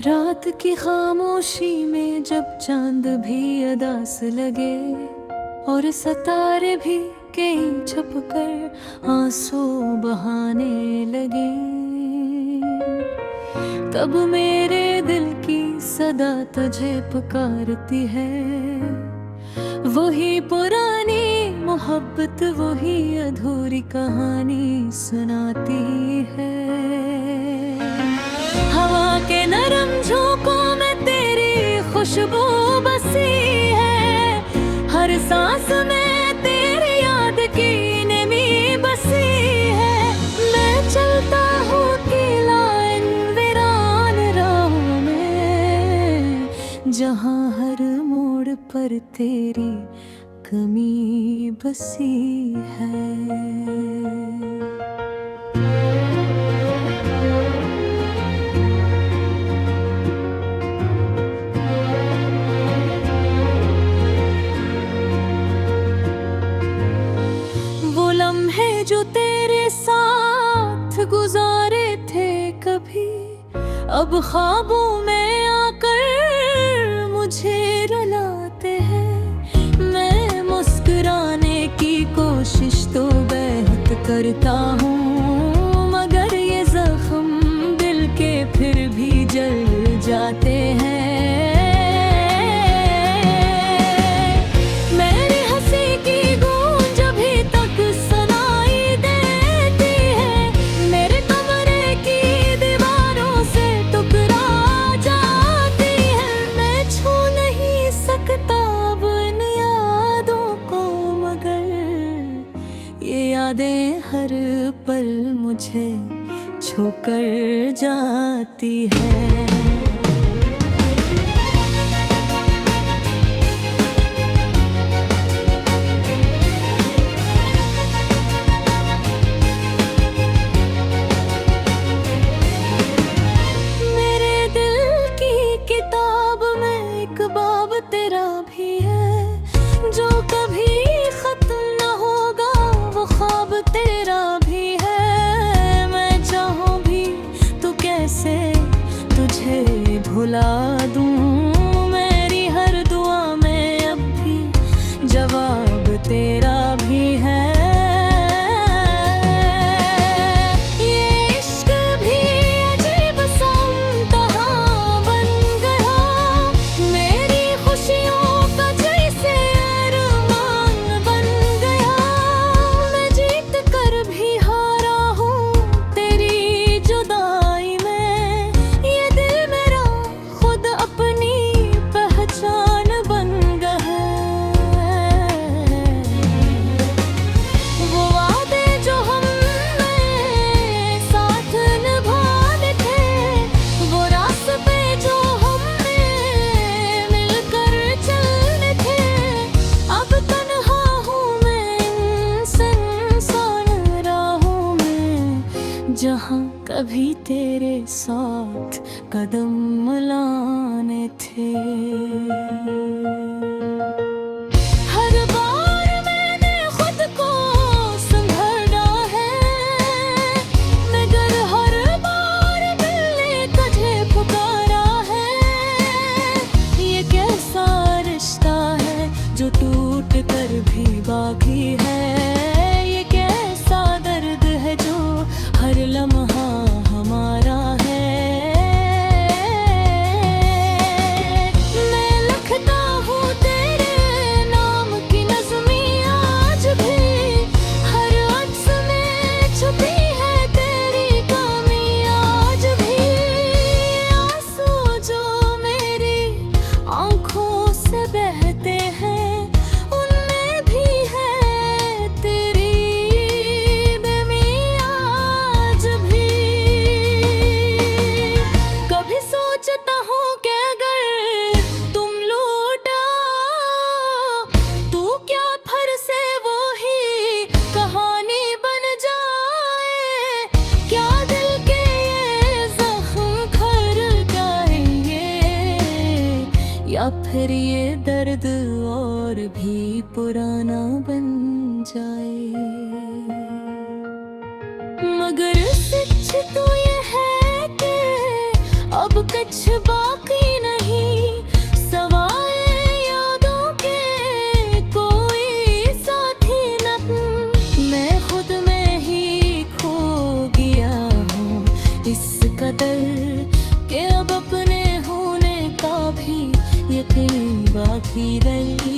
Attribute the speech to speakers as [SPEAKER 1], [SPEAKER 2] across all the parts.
[SPEAKER 1] रात की खामोशी में जब चांद भी अदास लगे और सितारे भी कहीं छुपकर आंसू बहाने लगे, तब मेरे दिल की सदा तुझे पुकारती है। वही पुरानी मोहब्बत, वही अधूरी कहानी सुनाती है। हवा के नरम झोंकों में तेरी खुशबू बसी है, हर सांस में तेरी याद की नमी बसी है। मैं चलता हूँ अकेला इन वीरान राहों में, जहाँ हर मोड़ पर तेरी कमी बसी है। जो तेरे साथ गुजारे थे कभी, अब ख्वाबों में आकर मुझे रुलाते हैं। मैं मुस्कुराने की कोशिश तो बेहद करता हूँ, मगर ये जख्म दिल के फिर भी जल जाते हैं। यादें हर पल मुझे छोकर जाती है। मेरे दिल की किताब में एक बाब तेरा भी है, जो कभी खत्म न होगा, वो ख्वाब तेरा भी है। मैं चाहूं भी तो कैसे तुझे भुला दूं, मेरी हर दुआ में अब भी जवाब तेरा भी है। ये इश्क भी अजीब सा इम्तिहान बन गया, मेरी खुशियों का जैसे अरमान बन गया। मैं जीत कर भी हारा हूँ तेरी जुदाई में, ये दिल मेरा खुद अपनी पहचान बन गया है। वो वादे जो हमने साथ निभाने थे, वो रास्ते जो हमने मिलकर चलने थे, अब तन्हा हूँ मैं इन सुनसान राहों में, जहाँ कभी तेरे साथ कदम मिलाने थे। हर बार मैंने खुद को संभला है, मगर हर बार दिल ने तुझे पुकारा है। ये कैसा रिश्ता है जो टूट कर भी बाकी है, ये कैसा दर्द है जो हर लम्हा हमारा है। मैं लिखता हूँ तेरे नाम की नज़्मी आज भी, हर अक्स में छुपी है तेरी कमी आज भी। आंसू जो मेरी आँखों से बहते हैं, उनमें भी है तेरी बेमी आज भी। कभी सोचता हूँ कि अगर तुम लौटा तो क्या फिर से वो ही कहानी बन जाए, क्या दिल के ये जख्म खर जाएंगे, या फिर ये दर्द और भी पुराना बन जाए। मगर सच तो ये है कि अब कुछ बाकी नहीं, सवाए यादों के कोई साथी नहीं। मैं खुद में ही खो गया हूँ इस कदर कि अब अपने होने का भी यकीन बाकी नहीं।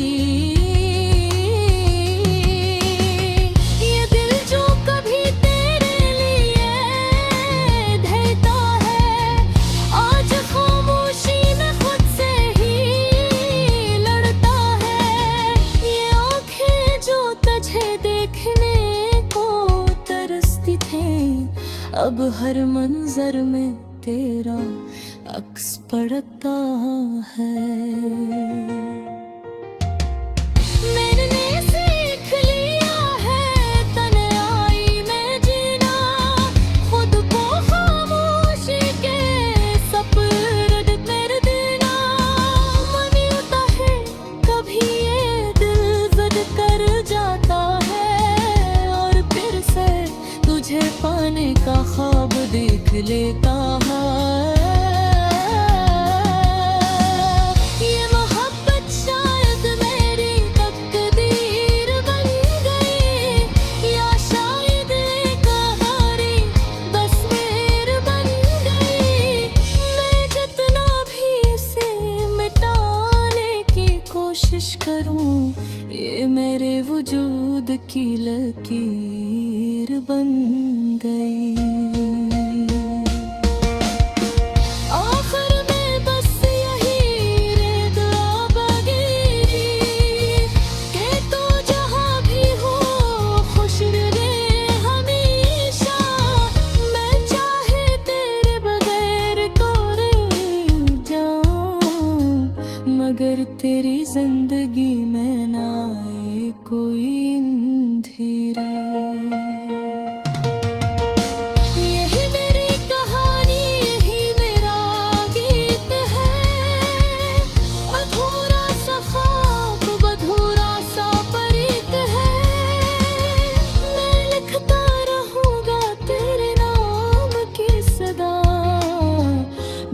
[SPEAKER 1] अब हर मंजर में तेरा अक्स पड़ता है। मैंने सीख लिया है तन्हाई में जीना, खुद को खामोशी के सपुर्द कर देना। मन यूं है कभी ये दिल जिद कर जाता है और फिर से तुझे पाने का ख्वाब देख लेता है। ये मोहब्बत शायद मेरी तकदीर बन गई, या शायद एक कहानी बस मेर बन गई। मैं जितना भी इसे मिटाने की कोशिश करूं, ये मेरे वजूद की लकीर बन गई। आखिर में बस यही रह गया बगीरी कि तू जहाँ भी हो खुश रहे हमेशा। मैं चाहे तेरे बगैर तो रह जाऊं, मगर तेरी जिंदगी में ना आए कोई अंधेरा।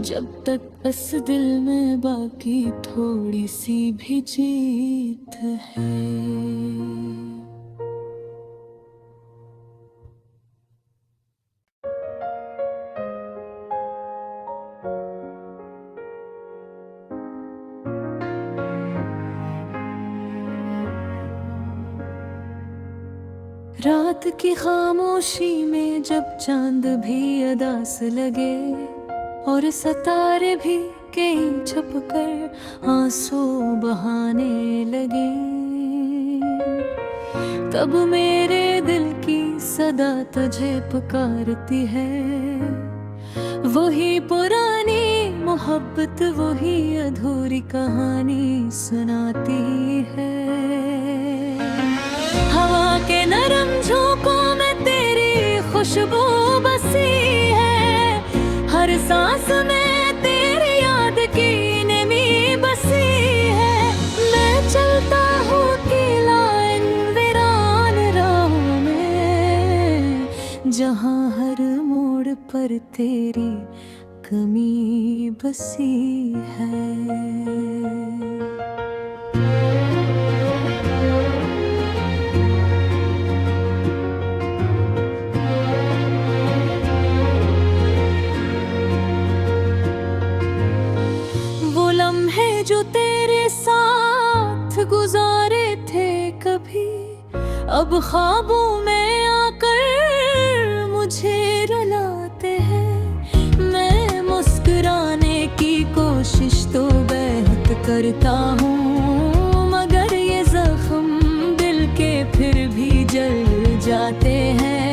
[SPEAKER 1] जब तक इस दिल में बाकी थोड़ी सी भी जीत है। रात की खामोशी में जब चांद भी अदास लगे और सितारे भी कहीं छुप कर आंसू बहाने लगे, तब मेरे दिल की सदा तुझे पुकारती है। वही पुरानी मोहब्बत, वही अधूरी कहानी सुनाती है। हवा के नरम झोंकों में तेरी खुशबू बसी है, हर सांस में तेरी याद की नमी बसी है। मैं चलता हूँ अकेला इन वीरान राहों में, जहाँ हर मोड़ पर तेरी कमी बसी है। जो तेरे साथ गुजारे थे कभी, अब ख्वाबों में आकर मुझे रुलाते हैं। मैं मुस्कुराने की कोशिश तो बेहद करता हूँ, मगर ये जख्म दिल के फिर भी जल जाते हैं।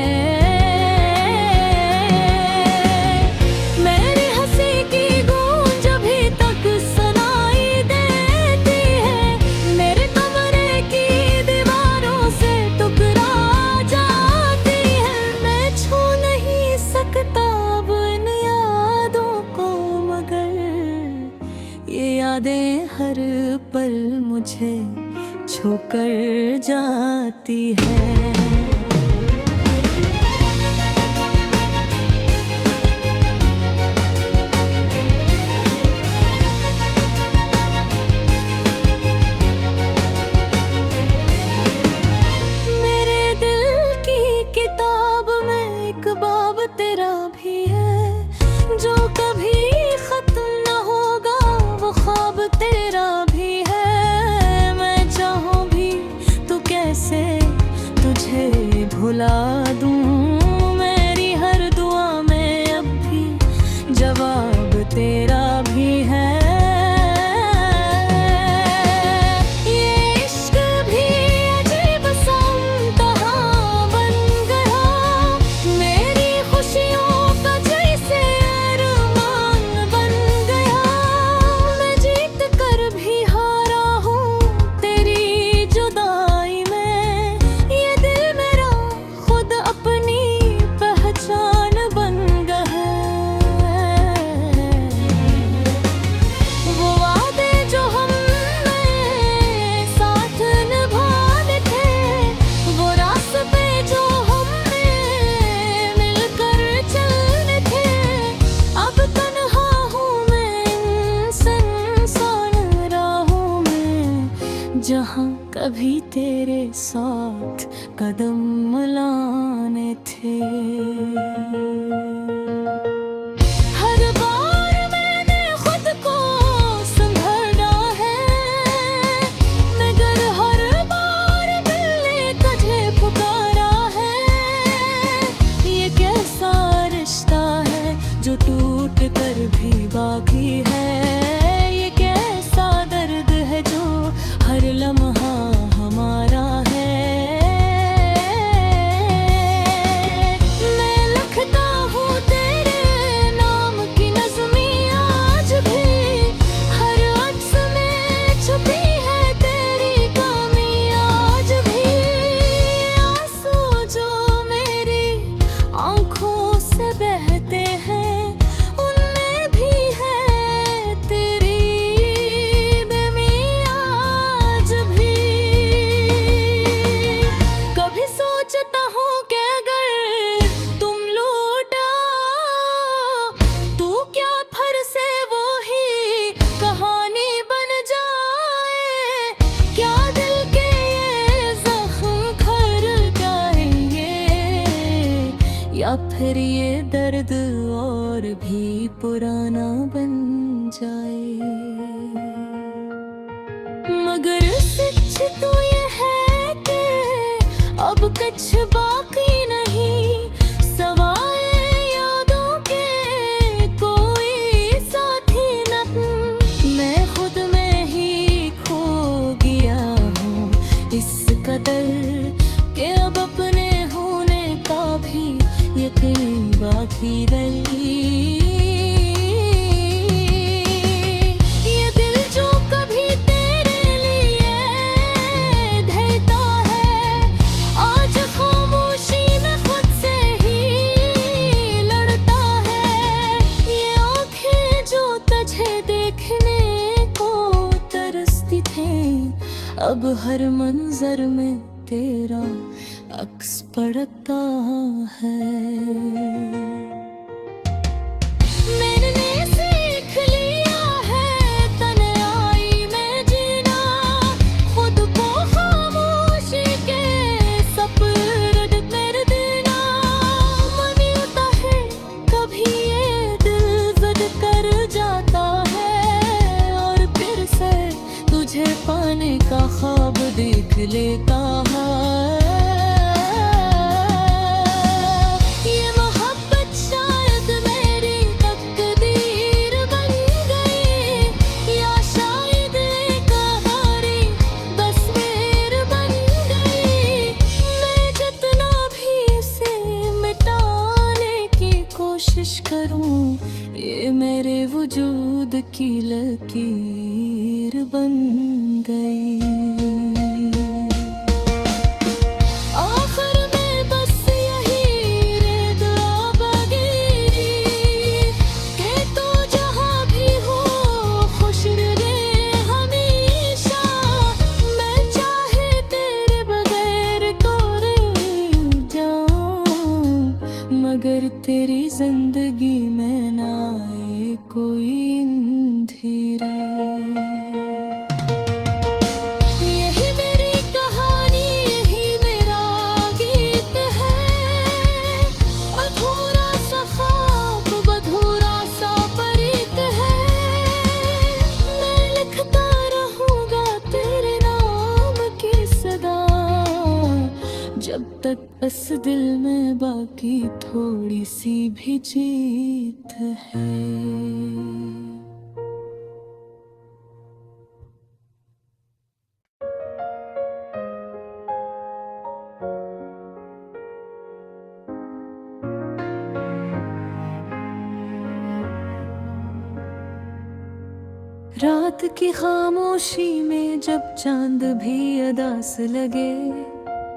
[SPEAKER 1] यादें हर पल मुझे छोकर जाती है। जहाँ कभी तेरे साथ कदम मिलाने थे। हर बार मैंने खुद को संभलना है, मगर हर बार दिल ने तुझे पुकारा है। ये कैसा रिश्ता है जो टूट कर भी बाकी है, ये कैसा दर्द है जो हर लम्हा हमारा है। मैं लिखता हूँ तेरे नाम की नज़्में आज भी, हर अक्स में छुपी है तेरी कमी आज भी। आंसू जो मेरी आँखों से बहते हैं, उनमें भी है तेरी बेमी आज भी। कभी सोचता हूँ कि अगर तुम लौटा तो क्या फिर से वो ही कहानी बन जाए, क्या दिल के ये जख्म खर जाएंगे, या फिर ये दर्द और भी पुराना बन जाए। मगर सच तो ये है कि अब कुछ बाकी नहीं, सवाए यादों के कोई साथी नहीं। मैं खुद में ही खो गया हूँ इस कदर कि अब अपने होने का भी यकीन बाकी नहीं। ये दिल जो कभी तेरे लिए देता है, आज खामोशी में खुद से ही लड़ता है। ये आँखें जो तुझे देखने को तरसती थी, अब हर मंजर में तेरा अक्स पड़ता है। मैंने सीख लिया है तन्हाई में जीना, खुद को खामोशी के सपुर्द कर देना। मन होता है कभी ये दिल जिद कर जाता है, और फिर से तुझे पाने का ख्वाब देख लेता है। ये मोहब्बत शायद मेरी तकदीर बन गई, या शायद एक हमारी तस्वीर बन गई। मैं जितना भी इसे मिटाने की कोशिश करूं, ये मेरे वजूद की लकीर बन गई। आखिर में बस यही रे दुआ बगेरी कि तू जहाँ भी हो खुश रहे हमेशा। मैं चाहे तेरे बगैर तो रह जाऊं, मगर तेरी जिंदगी में ना आए कोई अंधेरा। यही मेरी कहानी, यही मेरा गीत है, अधूरा सा ख्वाब अधूरा सा प्रीत है। मैं लिखता रहूंगा तेरे नाम की सदा, जब तक बस दिल में बाकी थोड़ी सी भी जीत है। रात की खामोशी में जब चांद भी अदास लगे,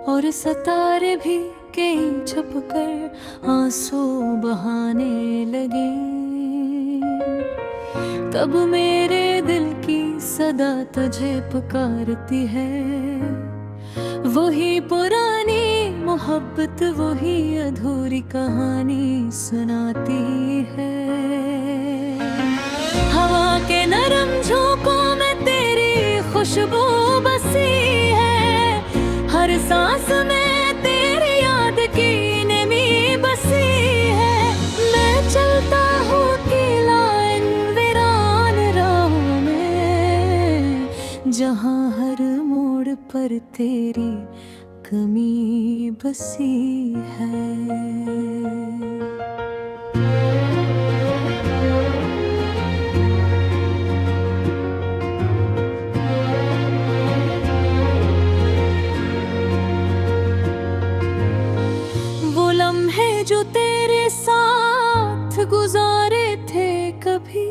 [SPEAKER 1] और सितारे भी कहीं छुपकर आंसू बहाने लगे, तब मेरे दिल की सदा तुझे पुकारती है। वही पुरानी मोहब्बत, वही अधूरी कहानी सुनाती है। हवा के नरम झोंकों में तेरी खुशबू बसी सांस में तेरी याद की नमी बसी है। मैं चलता हूँ अकेला इन वीरान राहों में, जहाँ हर मोड़ पर तेरी कमी बसी है। जो तेरे साथ गुजारे थे कभी,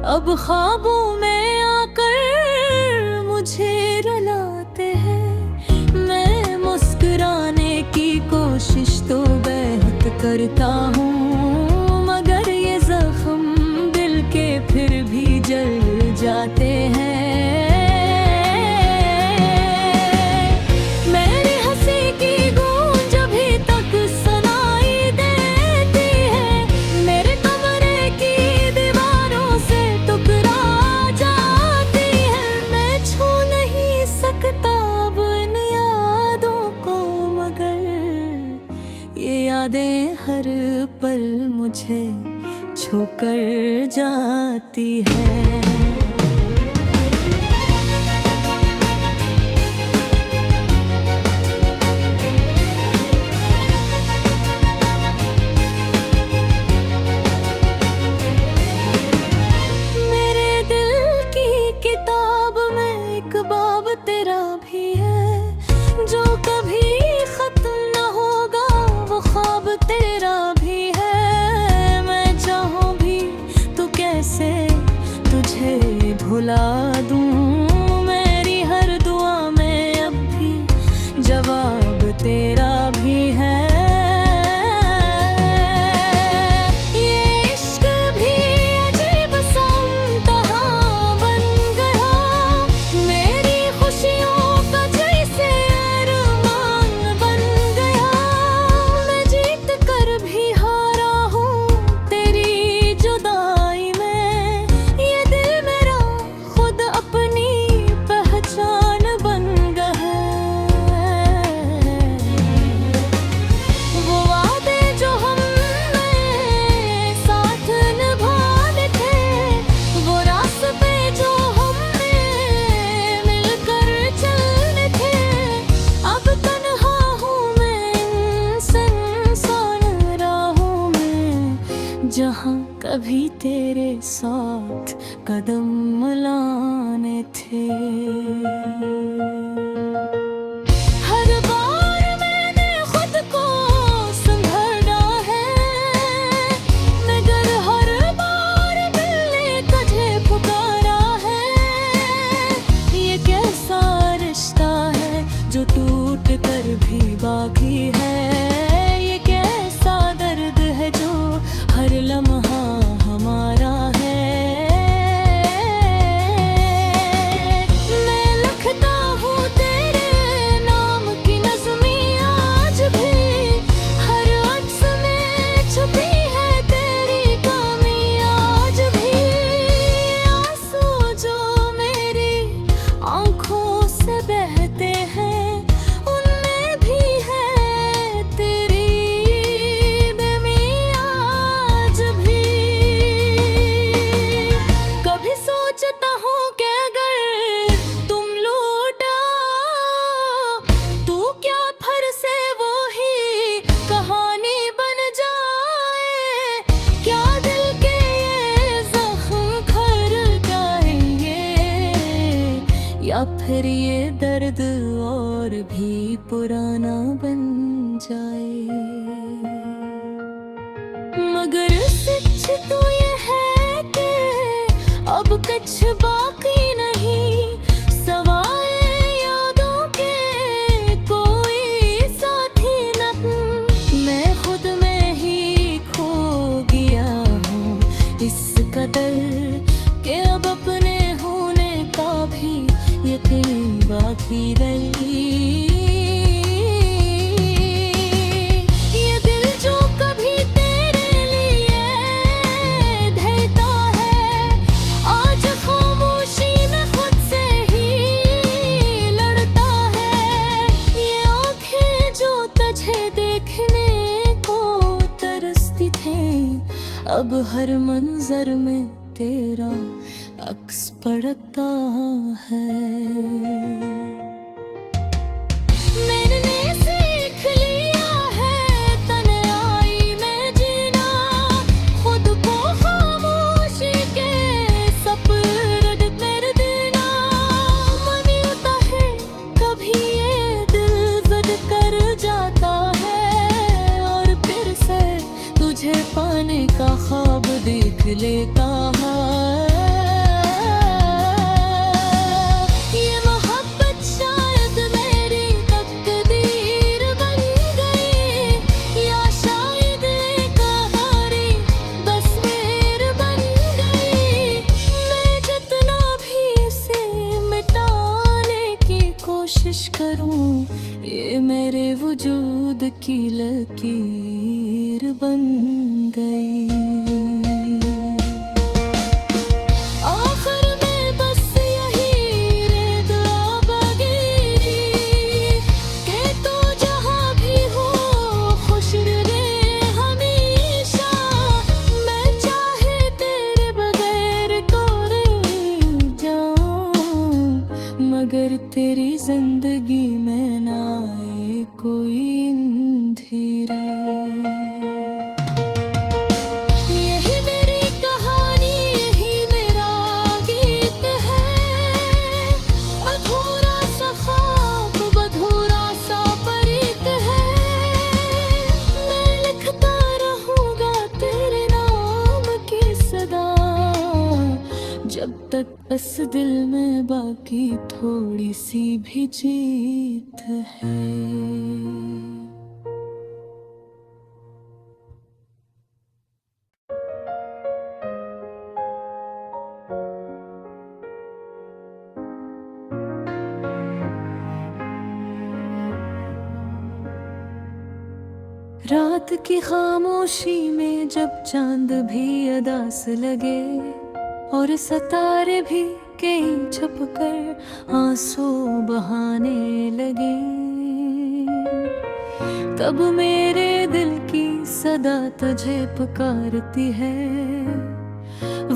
[SPEAKER 1] अब ख्वाबों में आकर मुझे रुलाते हैं। मैं मुस्कुराने की कोशिश तो बेहद करता हूँ, मगर ये जख्म दिल के फिर भी जल जाते हैं। यादें हर पल मुझे छोकर जाती है। मेरे दिल की किताब में एक बाब तेरा भी है, जो कभी खत्म न होगा वो ख्वाब तेरा भी है। मैं चाहूँ भी तो कैसे तुझे भुला दूँ, मेरी हर दुआ में अब भी जवाब तेरा भी है। जहाँ कभी तेरे साथ कदम मिलाने थे। हर बार मैंने खुद को संभलना है, मगर हर बार दिल ने तुझे पुकारा है। ये कैसा रिश्ता है जो टूट कर भी बाकी है, ये कैसा दर्द है जो हर लम्हा हमारा है। मैं लिखता हूँ तेरे नाम की नज़्मी आज भी, हर अक्स में छुपी है तेरी कमी आज भी। आंसू जो मेरी आँखों से बहते हैं, उनमें भी है तेरी या फिर ये दर्द और भी पुराना बन जाए। मगर सच तो ये है कि अब कुछ बाकी नहीं, सवाए यादों के कोई साथी नहीं। मैं खुद में ही खो गया हूँ इस कदर कि अब अपने होने का भी यकीन बाकी रही। ये दिल जो कभी तेरे लिए देता है, आज खामोशी में खुद से ही लड़ता है। ये अब हर मंजर में तेरा अक्स पड़ता है। मैंने सीख लिया है तन्हाई में जीना, खुद को खामोशी के सपुर्द कर देना। मन होता है कभी ये दिल जिद कर जाता है, और फिर से तुझे पाने का ख्वाब देख लेता है। करूं ये मेरे वजूद की लकीर बन गई। आखिर में बस यही रे दुआ बगेरी के तू जहां भी हो खुश रहे हमेशा। मैं चाहे तेरे बगैर तो रह जाऊं, मगर तेरी जिंदगी में ना आए कोई अंधेरा। यही मेरी कहानी, यही मेरा गीत है। अधूरा सा ख्वाब, अधूरा सा प्रीत है। मैं लिखता रहूंगा तेरे नाम की सदा, जब तक बस दिल में बाकी थोड़ी सी भी जीत है। रात की खामोशी में जब चांद भी अदास लगे, और सितारे भी कहीं छुप कर आंसू बहाने लगे, तब मेरे दिल की सदा तुझे पुकारती है।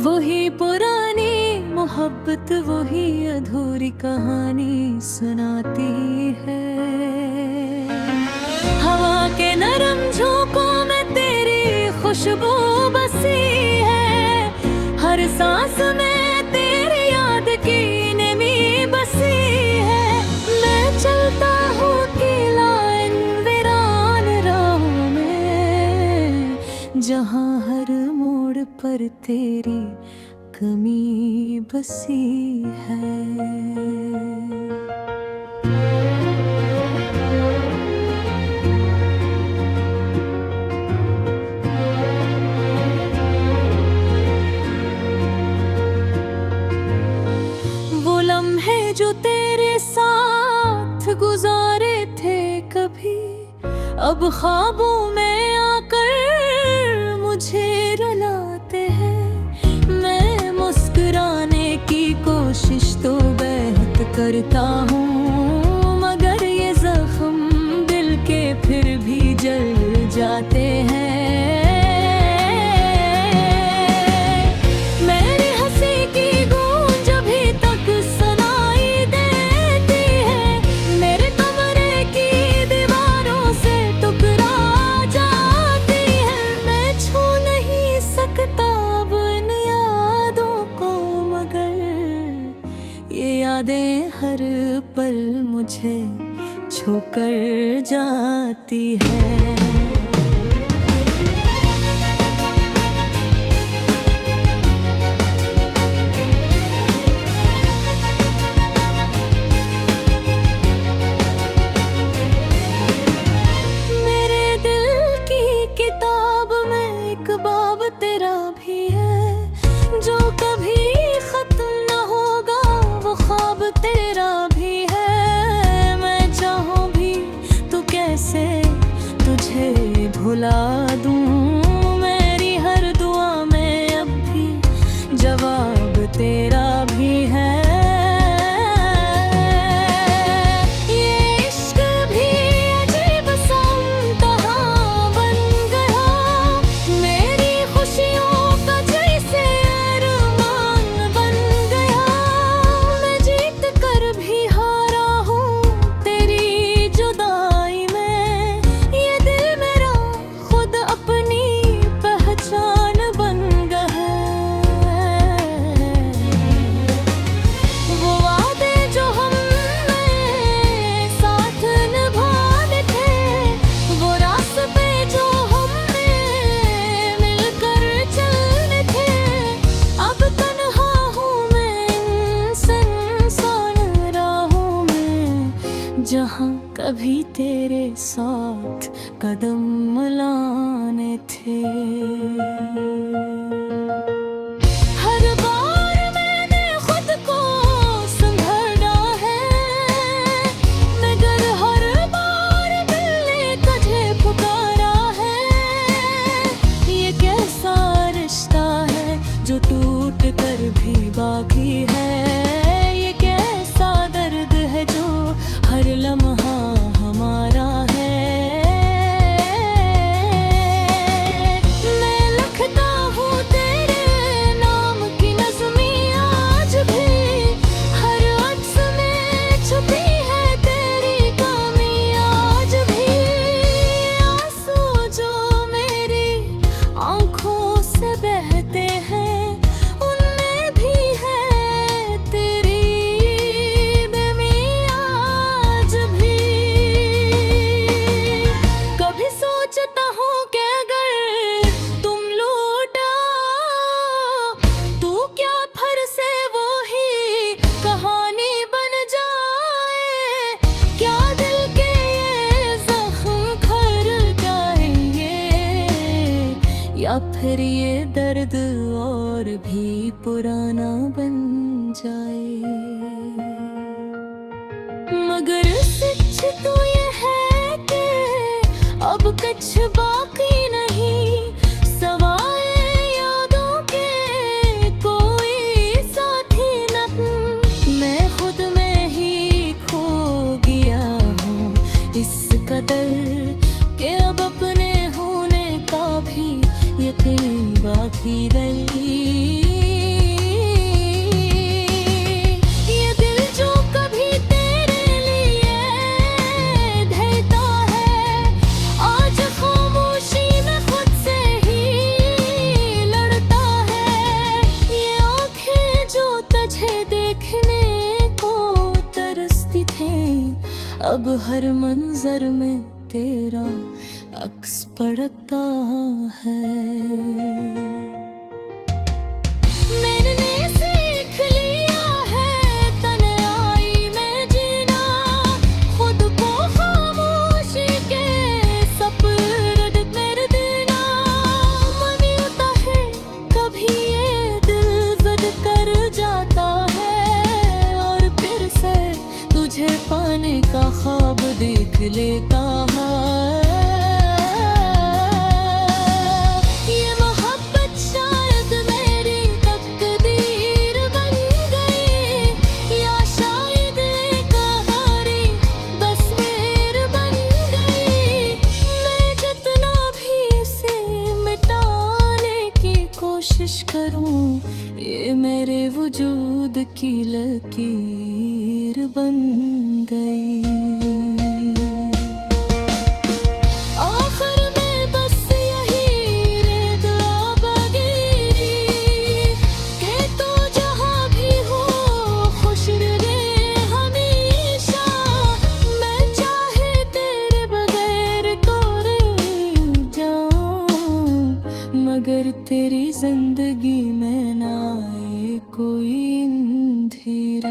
[SPEAKER 1] वही पुरानी मोहब्बत, वही अधूरी कहानी सुनाती है। हवा के नरम झोंकों में तेरी खुशबू बसी है, हर सांस में तेरी याद की नमी बसी है। मैं चलता हूँ अकेला इन वीरान राहों में, जहाँ हर मोड़ पर तेरी कमी बसी है। जो तेरे साथ गुजारे थे कभी, अब ख्वाबों में आकर मुझे रुलाते हैं। मैं मुस्कुराने की कोशिश तो बेहद करता हूँ, मगर ये जख्म दिल के फिर भी जल जाते हैं। यादें हर पल मुझे छोकर जाती है। जहाँ कभी तेरे साथ कदम मिलाने थे। हर बार मैंने खुद को संभाला है, मगर हर बार दिल ने तुझे पुकारा है। ये कैसा रिश्ता है जो टूट कर भी बाकी है, ये कैसा दर्द है जो हर लम्हा हमारा है। मैं लिखता हूँ तेरे नाम की नज़्में आज भी, हर अक्स में छुपी है तेरी कमी आज भी। आंसू जो मेरी आँखों से बहते हैं, उनमें भी है तेरी बेमी आज भी। कभी सोचता हूँ कि अगर तुम लौटा तो क्या फिर से वो ही कहानी बन जाए, क्या दिल के ये जख्म भर जाएंगे, या फिर ये दर्द और भी पुराना बन जाए। मगर सच तो ये है कि अब कुछ बाकी नहीं, सवाए यादों के कोई साथी नहीं। मैं खुद में ही खो गया हूँ इस कदर कि अब अपने होने का भी यकीन बाकी नहीं। ये दिल जो कभी तेरे लिए देता है, आज खामोशी में खुद से ही लड़ता है। ये आँखें जो तुझे देखने को तरसती थी, अब हर मंजर में तेरा अक्स पड़ता है। मैंने सीख लिया है तन्हाई में जीना, खुद को खामोशी के सपुर्द कर देना। मन होता है कभी ये दिल जिद कर जाता है, और फिर से तुझे पाने का ख्वाब देख लेता है। कोशिश करूं ये मेरे वजूद की लकीर बन गई। आखिर में बस यही रह गया बगीरी कि तू जहाँ भी हो खुश रहे हमेशा। मैं चाहे तेरे बगैर तो रह जाऊं, मगर तेरी जिंदगी में ना आए कोई अंधेरा।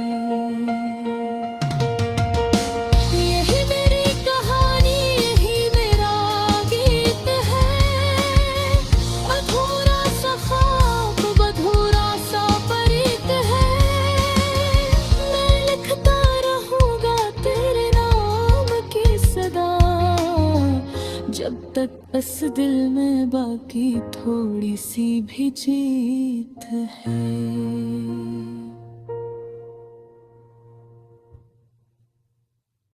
[SPEAKER 1] यही मेरी कहानी, यही मेरा गीत है, अधूरा सा ख्वाब अधूरा सा प्रीत है। मैं लिखता रहूंगा तेरे नाम की सदा, जब तक बस दिल में बाकी थोड़ी सी भी जीत है।